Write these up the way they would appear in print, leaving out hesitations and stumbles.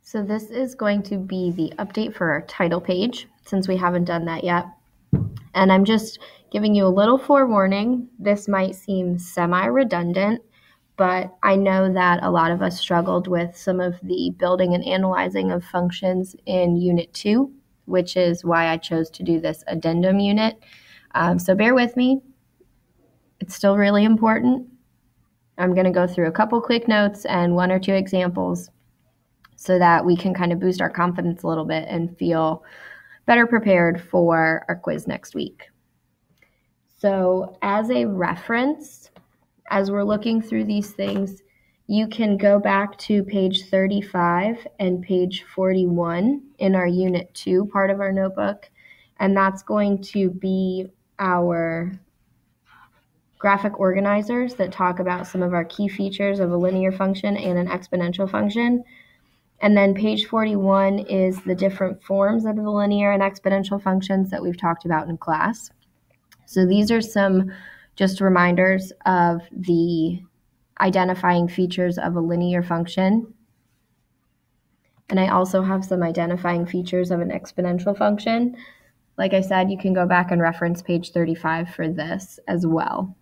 So this is going to be the update for our title page, since we haven't done that yet. And I'm just giving you a little forewarning. This might seem semi-redundant, but I know that a lot of us struggled with some of the building and analyzing of functions in Unit 2, which is why I chose to do this addendum unit. So bear with me. It's still really important. I'm going to go through a couple quick notes and one or two examples so that we can kind of boost our confidence a little bit and feel better prepared for our quiz next week. So as a reference, as we're looking through these things, you can go back to page 35 and page 41 in our Unit 2 part of our notebook, and that's going to be our graphic organizers that talk about some of our key features of a linear function and an exponential function. And then page 41 is the different forms of the linear and exponential functions that we've talked about in class. So these are some just reminders of the identifying features of a linear function. And I also have some identifying features of an exponential function. Like I said, you can go back and reference page 35 for this as well.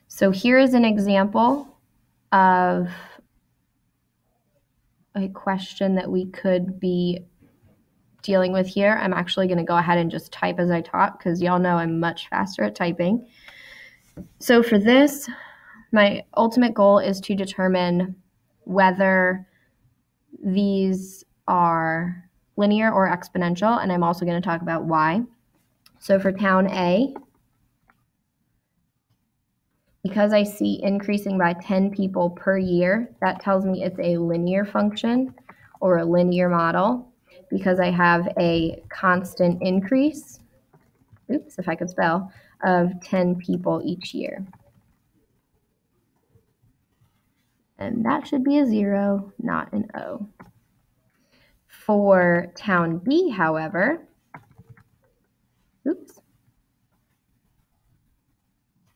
So here is an example of a question that we could be dealing with here. I'm actually going to go ahead and just type as I talk because y'all know I'm much faster at typing. So for this, my ultimate goal is to determine whether these are linear or exponential, and I'm also going to talk about why. So for town A, because I see increasing by 10 people per year, that tells me it's a linear function or a linear model because I have a constant increase, if I could spell, of 10 people each year. And that should be a 0, not an O. For town B, however,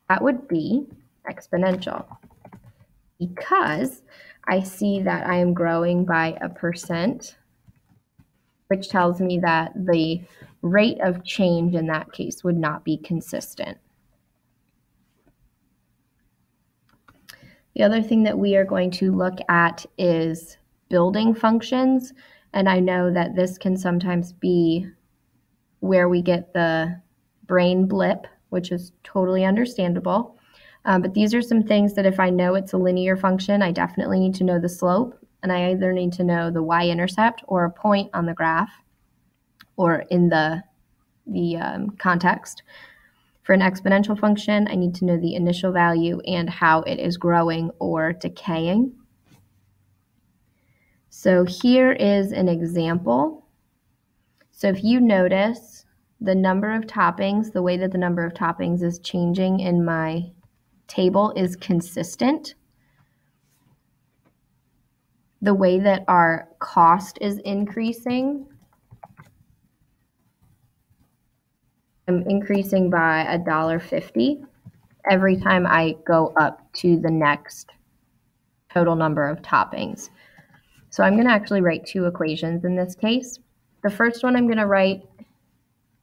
that would be exponential because I see that I am growing by 1%, which tells me that the rate of change in that case would not be consistent. The other thing that we are going to look at is building functions, and I know that this can sometimes be where we get the brain blip, which is totally understandable. But these are some things that if I know it's a linear function, I definitely need to know the slope, and I either need to know the y-intercept or a point on the graph or in the context. For an exponential function, I need to know the initial value and how it is growing or decaying. So here is an example. So if you notice the number of toppings, the way that the number of toppings is changing in my table is consistent. The way that our cost is increasing, I'm increasing by $1.50 every time I go up to the next total number of toppings. So I'm going to actually write two equations in this case. The first one I'm going to write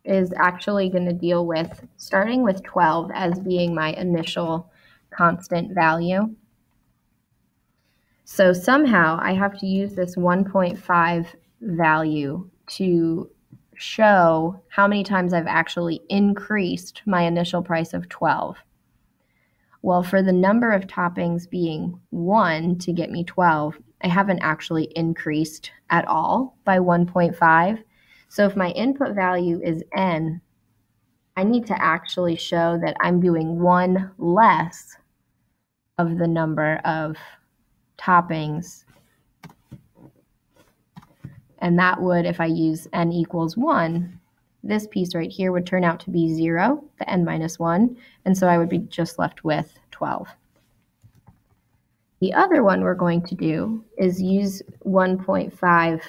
is actually going to deal with starting with 12 as being my initial constant value. So somehow I have to use this 1.5 value to show how many times I've actually increased my initial price of 12. Well, for the number of toppings being 1 to get me 12, I haven't actually increased at all by 1.5. So if my input value is n, I need to actually show that I'm doing 1 less of the number of toppings. And that would, if I use n equals 1, this piece right here would turn out to be 0, the n minus 1, and so I would be just left with 12. The other one we're going to do is use 1.5n.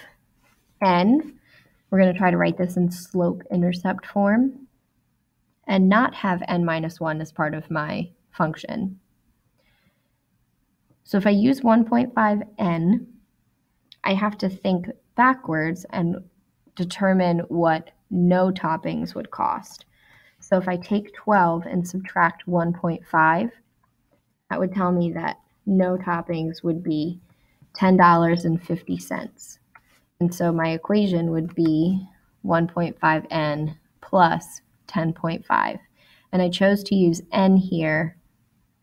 We're going to try to write this in slope-intercept form and not have n minus 1 as part of my function. So if I use 1.5n, I have to think backwards and determine what no toppings would cost. So if I take 12 and subtract 1.5, that would tell me that no toppings would be $10.50. And so my equation would be 1.5n plus 10.5. And I chose to use n here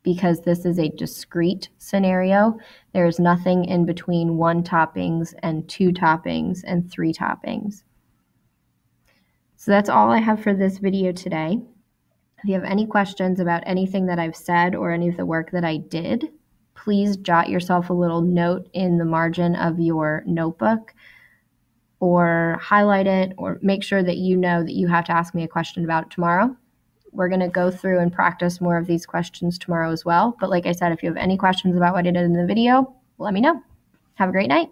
because this is a discrete scenario. There is nothing in between 1 toppings and 2 toppings and 3 toppings. So that's all I have for this video today. If you have any questions about anything that I've said or any of the work that I did, please jot yourself a little note in the margin of your notebook or highlight it, or make sure that you know that you have to ask me a question about it tomorrow. We're going to go through and practice more of these questions tomorrow as well. But like I said, if you have any questions about what I did in the video, let me know. Have a great night.